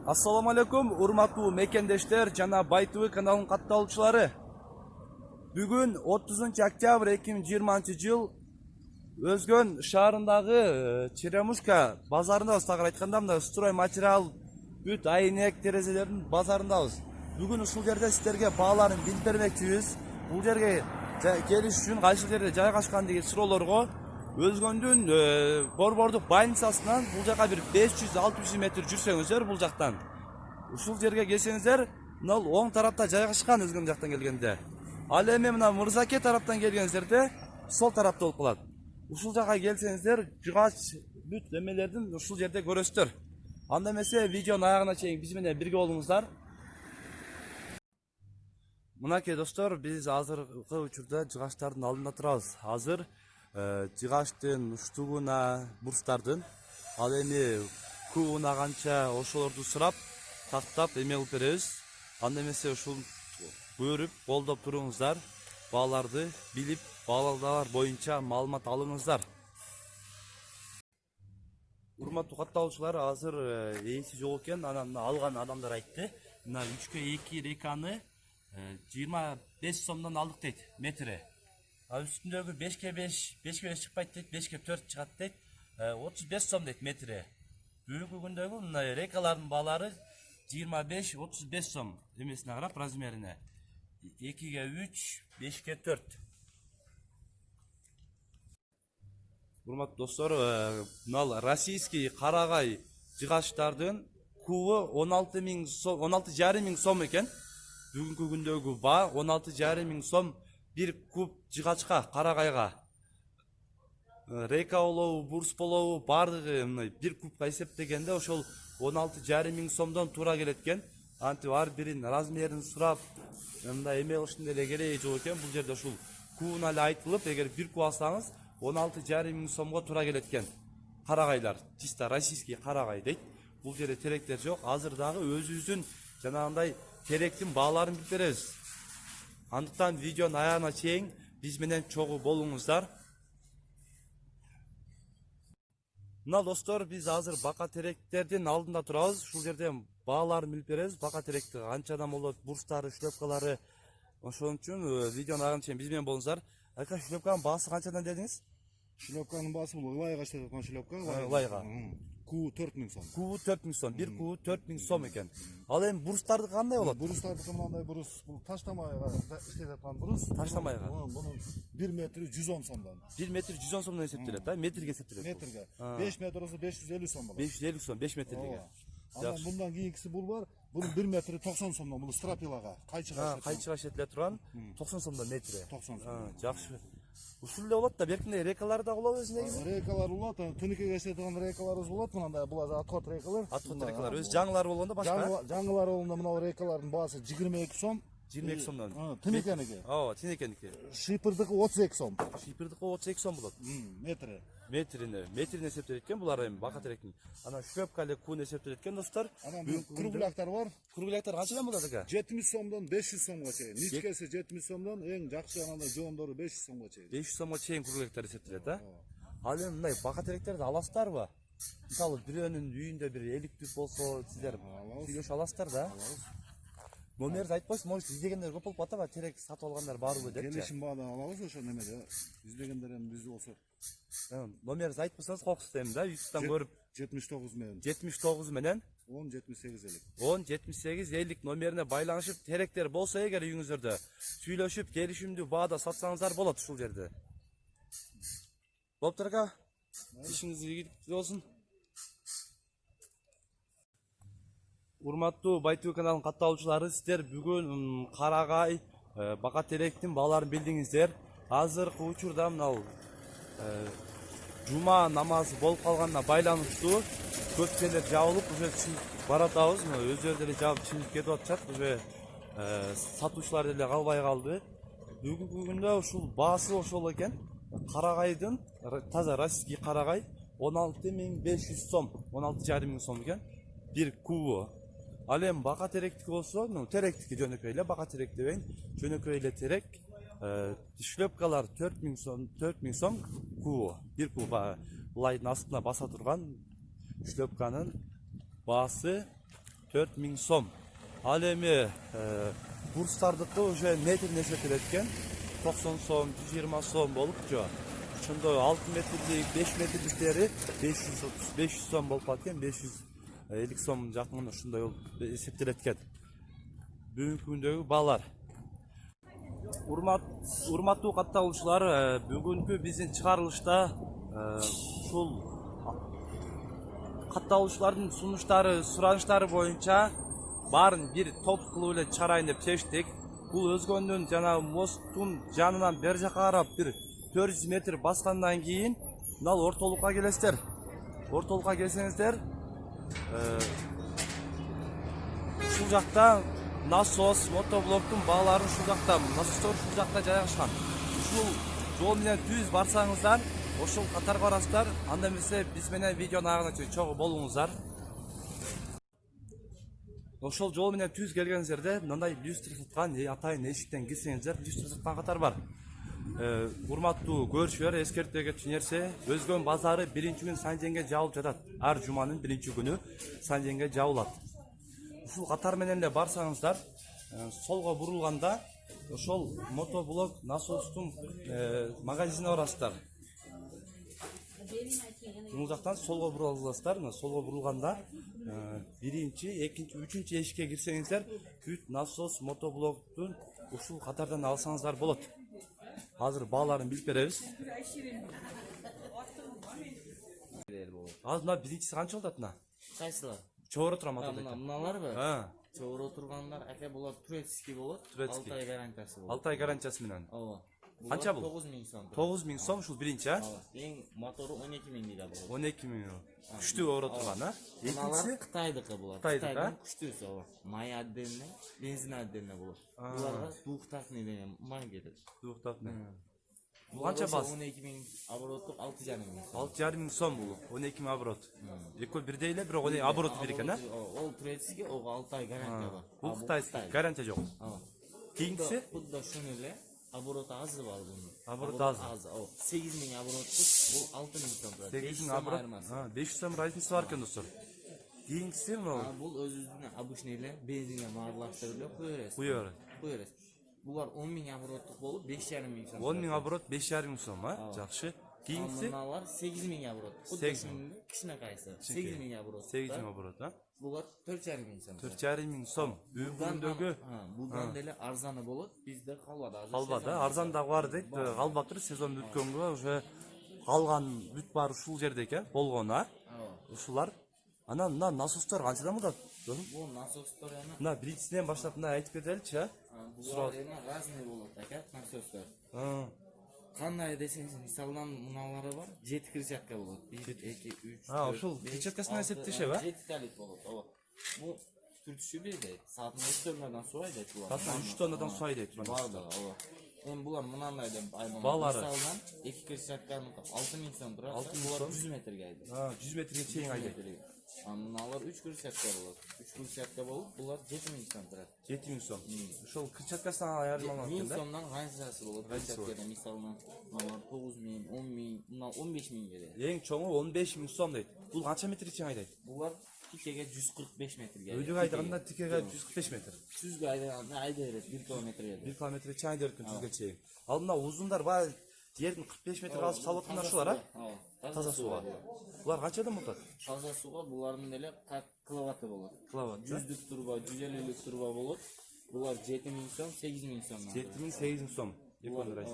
Assalamu alaikum, urmаттуу мекендештер жана Бай ТВ каналынын катталуучулары. Бүгүн 30 октябрь 2020 жыл Өзгөн шаарындагы Черемушка базарындабыз. Тагыраак айтканда, мына строй материал, бүт айнек, терезелердин базарындабыз. Бүгүн ушул жерде сиздерге бааларын билип бермекчибиз. Бул жерге келиш үчүн кайсы жерде жайгашкан деген суроолорго Өзгөндүн борбордук больницасынан бул жака бир 500-600 метр жүрсөңүздөр бул жактан. Ушул жерге келсеңиздер, мына оң тарапта жайгашкан Өзгөн жактан келгенде. Ал эми мына Мырзаке тараптан келгениңиздерде сол тарапта болуп калат. Ушул жака келсеңиздер, жыгач бүт эмелердин ушул жерде көрөсүздөр. Анда эмесе видеонун аягына чейин биз менен бирге болуңуздар. Мынакей достор, биз азыркы учурда жыгачтардын алдында турабыз. Азыр жыгачтын уштугуна, бурстардын ал эми кууна канча ошолорду сурап, тактап эме кылып беребиз. Анда эмесе ушул көрүп, колдоп туруңуздар, бааларды билип, баалар боюнча маалымат алыңыздар. Урматтуу катталуучулар, азыр ээси жок экен, анан алган адамдар айтты. Мына 3/2 рейканы 25 сомдон алдык дейт метри. Үстүндөгү 5/5 чыкпайт дейт, 5/4 чыгат дейт, 35 сом дейт метри. Бүгүнкү күндөгү мына рейкалардын баалары 25-35 сом эмесине карап, размерине. 2/3, 5/4. Урматтуу достор, мына российский карагай жыгачтардын кубу 16,5 миң сом экен. Бүгүнкү күндөгү баа 16,5 миң сом bir kub жыгачка, карагайга. Рейка болобу, бурс болобу, бардыгы bir кубка эсептегенде ошол 16,5 миң сомдон туура келет экен. Антип ар бирин размерин сурап, мындай эме кылыштын деле кереги жок экен. Бул жерде ушул кубуна эле айтылып, эгер bir куб алсаңыз 16,5 миң сомго туура келет экен. Карагайлар, чисто российский карагай дейт. Бул жерде теректер жок. Азыр дагы өзүбүздүн жанагындай теректин бааларын билип беребиз. Андыктан видеонун аягына чейин биз менен чогуу болуңуздар. Мына достор, биз азыр бака теректердин алдында турабыз. Ушул жерде бааларын билип беребиз. Бака теректи канчадан болот, бурстары, шлепкалары. Ошон үчүн видеонун аягына чейин биз менен болуңуздар. Ака, шлепканын баасы канчадан дедиңиз? Шлепканын баасы бул ылайга иштеп аткан шлепка. Ылайга. Кубу 4 миң сом. Кубу 4 миң сом, bir кубу 4 миң сом экен. Ал эми бурстарды кандай болот? Бурустардыкы мындай бурус, бул таштамайга иштеп аткан бурус. Таштамайга. Мунун 1 метри 110 сомдон. 1 метр 110 сомдон эсептелет, а? Метрге эсептелет. Метрге. 5 метр болсо 550 сом болот. 550 сом, 5 метрге. Андан мындан кийинкиси бул бар. Бул 1 метр 90 сомдон, бул стропилага, кайчыга эсептеле турган 90 сомдон метри. 90 сом. Жакшы. Ушул эле болот да, беркинде рейкалар да болобу өзү негизи? Рейкалар болот, тыныкеге иштетилген рейкаларыбыз болот. Мындай бул аткот рейкалар. Аткот рейкалар, өзү жаңылар болгондо башка. Жаңылар болгондо мына рейкалардын баасы 22 сом. 22 сомдон. Тыныкеники. Ооба, тыныкеники. Шипырдыкы 32 сом. Шипырдыкы 32 сом болот. Метри. Метрине эсептелет экен булар эми бака теректин. Анан шлепка эле кун эсептелет экен достор. Анан кругляктар бар. Кругляктар канчадан болот экен? 70 сомдон 500 сомго чейин. Ничкеси 70 сомдон, эң жакшы анандай жоондору 500 сомго чейин. 500 сомго чейин кругляктар эсептелет, а? Ал эми мындай бака теректерди аласыздарбы? Мисалы бирөөнүн үйүндө бир эликтик болсо, сиздер сүйлөшүп аласыздар да? Номерди айтып койсун, может издегендер көп болуп атабы, терек сатып алгандар барбы депчи. Келишим баада алабыз ошо немеде. Издегендер эми бизде болсо. Номерди айтып койсоңуз кокусуз эми да, YouTube'дан көрүп 79 менен. 79 менен 10 78 50. 10 78 50 номерине байланышып, теректер болсо эгер үйүңүздөрдө сүйлөшүп, келишимдүү баада сатсаңыздар болот ушул жерде. Болуптур ака. Ишиңиз ийгиликтүү болсун. Урматтуу Бай ТВ каналынын катталуучулары, сиздер бүгүн карагай бака теректин бааларын билдиңиздер. Азыркы учурда мына жума намазы болуп калганына байланыштуу көп жерлер жабылып, уже чыгып баратабыз. Өздөрү деле жабып чыгып кетип атышат. Уже сатуучулар деле калбай калды. Бүгүнкү күндө ушул баасы ошол экен. Карагайдын таза российский карагай 16,500 сом, 16,5 миң сом экен. Bir кубу. Ал эми бака теректики болсо, теректики жөнөкөй эле, бака терек дебейин, жөнөкөй эле терек. Шлепкалар 4 миң сом кубу. Bir куб ылайдын астына баса турган шлепканын баасы 4000 сом. Ал эми бурстардыкы уже метр эсептелет экен. 90 сом, 120 сом болуп жо. Ошондо 6 метрлик, 5 метрликтери 500 сом болуп калат экен. 550 сом жакын ушундай болуп эсептелет экен. Бүгүнкү күндөгү баалар. Урматтуу катталуучулар, бүгүнкү биздин чыгарылышта ушул катталуучулардын сунуштары, сураныштары боюнча баарын бир топ кылып эле чыгарайын деп чечтик. Бул Өзгөндүн жана мосттун жанынан бер жака карап бир 400 метр баскандан кийин мына ортолукка келесиздер. Ортолукка келсеңиздер, ушул жакта насос, мотоблоктун баалары ушул жакта, насостор ушул жакта жайгашкан. Ушул жол менен түз барсаңыздар, ошол катарга барасыздар. Анда эмесе биз менен видеонун агына чейин чогуу болуңуздар. Ошол жол менен түз келгениңиздерде мындай люстр саткан атайын эшиктен кирсеңиздер, люстр саткан катар бар. Урматтуу көрүүчүлөр, эскертпей кетчү нерсе, Өзгөн базары биринчи күн Санжеңге жабылып жатат. Ар жуманын биринчи күнү Санжеңге жабылат. Ушул катар менен эле барсаңыздар, солго бурулганда ошол мотоблок насостун магазинине барасыздар. Бул жактан солго буруласыздар. Солго бурулганда биринчи, экинчи, үчүнчү эшикке кирсеңиздер, бүт насос, мотоблоктун ушул катардан алсаңыздар болот. Азыр бааларын билип беребиз. Азыр мына биринчиси канча болот мына? Кайсылар? Чогора турам атат. Мыналарбы? Чогора тургандар аке булар турецкий болот. 6 ай гарантиясы болот. 6 ай гарантиясы менен. Ооба. Канча бул? 9000 сом. 9000 сом ушул биринчи, а? Эң мотору 12000 лира болот. 12000. Күчтүү ора турган, а? Экинчиси Кытайдыкы булар. Кытайдын күчтүүсү, ооба. Май отдельно, бензин отдельно болот. Буларга двухтактный деген май кетет. Двухтактный. Бул канча бас? 12000 обороттук 6500 сом. 6500 сом бул. 12000 оборот. Экөө бирдей эле, бирок оборот бир экен, а? Ол турецкий, ого 6 ай гарантия бар. Бул Кытайский, гарантия жок. Ооба. Кийинкиси Худда ошону эле обороты азы бар бунун. оборот аз. 8000 обороттук, бул 6000 сом турат. 8000 оборот. 500 сом разницасы бар экен достор. Кийинкиси мына Бул өзүнүн обычный эле бензинге марлаштырып эле кое бересиз. куя бересиз. Булар 10000 обороттук болуп 5500 сом. 10000 оборот 5500 сом, а? Жакшы. Кийинкиси Мыналар 8000 обороттук. Худда ошону кичинекайсы. 8000 обороттук. 8000 оборот, а? Булар 4500 сом. 4500 сом. Бүгүндөгү Будан деле арзаны болот. Бизде калбада. калбада, арзан дагы бар дейт. Калбаптыр сезон бүткөнгө уже калган бүт бар ушул жерде экен, болгон, а? Ушулар. Анан мына насостор канчадан болот? Бул насостор эми Мына биринчисинен баштап мына айтып береличи, а? булар эми разный болот ака, насостор. Кандай десеңиз, мисалдан мыналары бар, 7 крыльчатка болот. 1 2 3 4. Ушул крыльчаткасына эсептешеби, а? 7 талит болот, ооба. Бул түртүшү бирдей. Саатына 3 тоннадан суу айдайт булар. Саатына 3 тоннадан суу айдайт. Бардыгы, ооба. Эми булар мынандай деп айдайт. Баалары. Мисалдан 2 крыльчатканы 6000 сом турат. 6000 Булар сом. 100 метрге айдайт. 100 метрге чейин айдайт. Мыналар 3 крыльчатка болот. 3 крыльчатка болуп, булар 7000 сом турат. 7000 сом. Ушул крыльчаткасынан айырмаланат 1000 экен да? сомдон разницасы болот. Крыльчаткада мисалдан мыналар 9000, 10000, мына 15000 келет. Эң чоңу 15000 сом дейт. Бул канча метр чейин айдайт? Булар тикеге 145 метрге. Өйдүк айдаганда тикеге 145 метр. Түзгө айдаганда айдай берет 1 километрге. 1 километр чейин айдайт экен түзгө чейин. Ал мына узундар бар жердин 45 метр алып салып аткандар ушулар, а? Таза сууга. Булар канчадан болот? Таза сууга булардын деле киловатты болот. Киловатт. 100 турба, 150 турба болот. Булар 7000 сом, 8000 сом. 7000 сом. Экөө райс.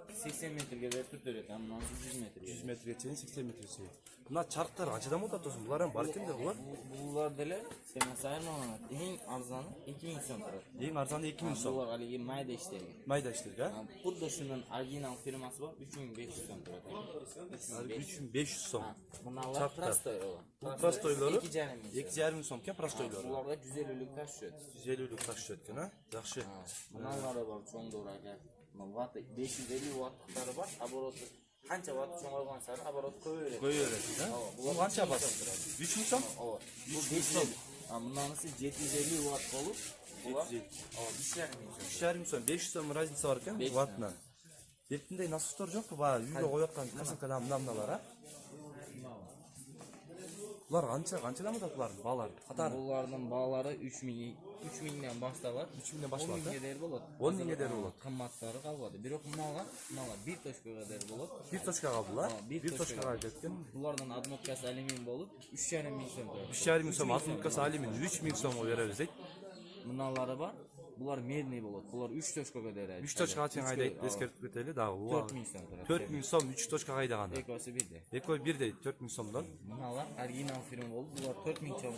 80 метрге де түртөрөт, андан 100 метрге. 100 метрге чейин, 80 метрге чейин. Мына чарктар канчадан болот досум? Булар эми бар экен да булар. Булар деле сен сайырмаланат. Эң арзаны 2000 сом турат. Эң арзаны 2000 сом. Булар алиги майда иштелген. Майда иштелген, а? Худда ушунун оригинал фирмасы бар, 3500 сом турат. 3500 сом. Мыналар простой. Бул простойлору 2,5 2,5 сом экен простойлору. Буларда 150лүк таш түшөт. 150лүк таш түшөт экен, а? Жакшы. Мыналары бар чоңдор ака. Ватты 550 ваттары бар, обороты канча ватт чоңойгон сары оборот көбөйөт. Көбөйөт, а? Бул канча бас? 3000 сом? Ооба. Бул 500 сом. Мынанысы 750 ватт болуп, булар 3,5 сом. 500 сом разница бар экен ваттынан. Бертиндей насостор жокпу? Баягы үйгө коюп аткан красоткадан мына-мыналар, а? Bular kançadan mı da buların bağlar? Katar. Bularning bağlari 3000dan baştaladi. 3000 dan baştaladi. 10 mingga der bo'ladi. 10 mingga der bo'ladi. Qimmatlari qoladi. Biroq bunalar bir toshkaga der bo'ladi. Bir toshkaga bular. Bir Bir toshkaga ketgan. Bulardan adnotkasi alyumin bo'lib 3,5 ming so'm turadi. 3,5 ming so'm, adnotkasi alyumin 3 ming so'mga beramiz deydi. Bunalari bor. Bular medniy bo'ladi. Bular 3 toshkaga deradi. 3 toshkaga teң ayдайт, eskертип кетели да. 4 ming so'm turadi. 4 ming so'm 3 toshkaga ayдаганда. Ekosi birde. Ekoy bir deydi 4 ming so'mdan. Bunalar original firma bo'lib, bular 4 ming so'm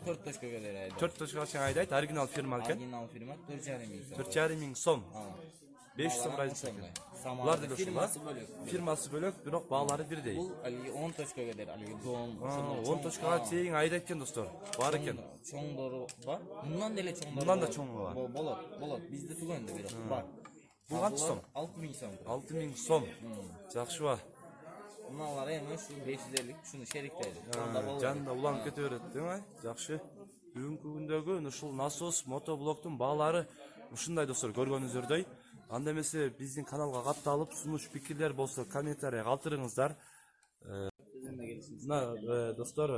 4 toshkaga deradi. 4 toshkaga teң ayдайт, original firma ekan. Original firma 4,5 ming so'm. 4,5 ming so'm. 500 so'm razница ekan. Bular da firmasi bo'lak. Firmasi bo'lak, biroq bağlari bir deydi. Bu haligi 10 toshkaga der, haligi dom. 10 toshkaga teң aydaytkan do'stlar. Bor ekan. Cho'ngdori bor. Bundan da cho'ngdori. Bundan da cho'ng'i bor. Bo'ladi. Bizda tuganda biroq bor. Bu qancha so'm? 6 ming so'm. 6 ming so'm. Yaxshi va. Bunalar ham shu 550 shuni sherikdaydi. Janda ulanıp ketaveradi, değil mi? Yaxshi. Bugungi kundagi ушул насос, мотоблоктун баалары ушундай достор, көргөнүңүздөй. Анда эмесе биздин каналга катталып, сунуш пикирлер болсо комментарий калтырыңыздар. Мына достор,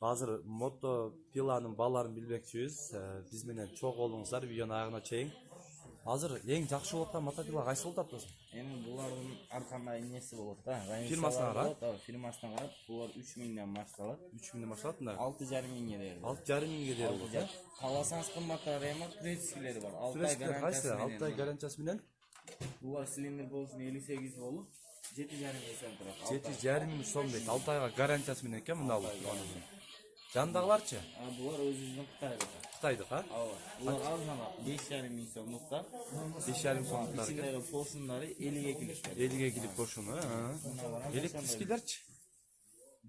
азыр мотопиланын бааларын билбекчибиз. Биз менен чоң болуңуздар видеонун аягына чейин. Азыр эң жакшы болуп аткан мотопила кайсы болуп атпасың? Эми булардын ар кандай эмеси болот да. Фирмасына карап, фирмасына карап, булар 3 миңден башталат. 3 миңден башталат мында. 6,5 миңге дейт. 6,5 миңге дейт болот. Каласаңыз кымбаттары эми турецкилери бар. 6 ай Турецкилер кайсы? 6 ай гарантиясы менен. Булар силиндр болсун 58 болуп, 7,5 миң сом турат. 7,5 миң сом дейт. 6 айга гарантиясы менен экен мында алып. Жандагыларчы? Булар өзүнүн Кытайдык. Кытайдык, а? Булар азыраак 5,5 миң сомдукта. 5,5 миң сомдуктар. Ичиндеги поршундары 50 килик. 50 килик поршуну, Электрискилерчи?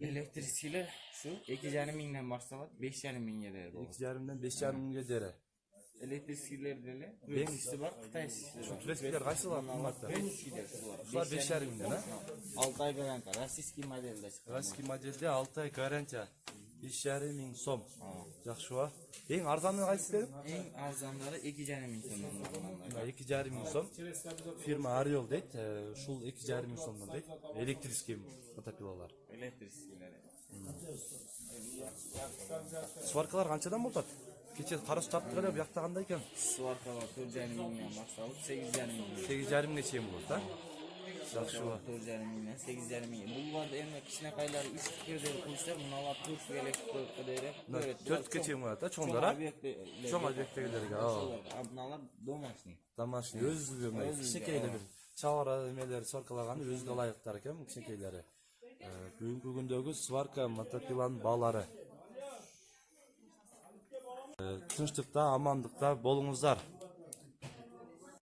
Электрискилер şu 2,5 mingden başlamak 5,5 mingge der bu. 2,5'den 5,5 mingge dere. Elektrikçiler dele. Türkçisi var, Kıtay işçileri var. Türkçiler kaysı var bunlarda? Bunlar 5,5 mingden ha? 6 ay garanti. Российский modelde çıkıyor. Российский modelde 6 ay garantiya. 5,5 ming so'm. Yaxshi va. Eng arzoni qaysi dedim? Eng arzonlari 2,5 ming so'mdan bo'ladi. 2,5 ming so'm. Firma Ariol deydi. Shul 2,5 ming so'mdan deydi. Elektriskiy motopilalar. Elektrikçileri. Svarkalar qanchadan bo'ladi? Kecha qarasib tapdıq elə bu yoqda qanday ekan? Svarkalar 4,5 mingdan başlanıp 8,5 ming. 8,5 mingga cheyin bo'ladi, ha? Yaxshi va. 4,5 mingdan 8,5 ming. Bulvarda endi kichkinaqaylari 3 kilodan qo'ysa, bunalar 4 elektr derek. 4 ga cheyin bo'ladi, cho'nglar. Cho'ng obyektdagilarga. Bunalar домашний. Домашний o'ziga kichikaylar bir chavara nimalar svarkalarni o'ziga loyiqlar ekan, kichikaylari. Bugungi kundagi svarka motopilanın baalari. Tinchlikda, amandlikda bolingizlar.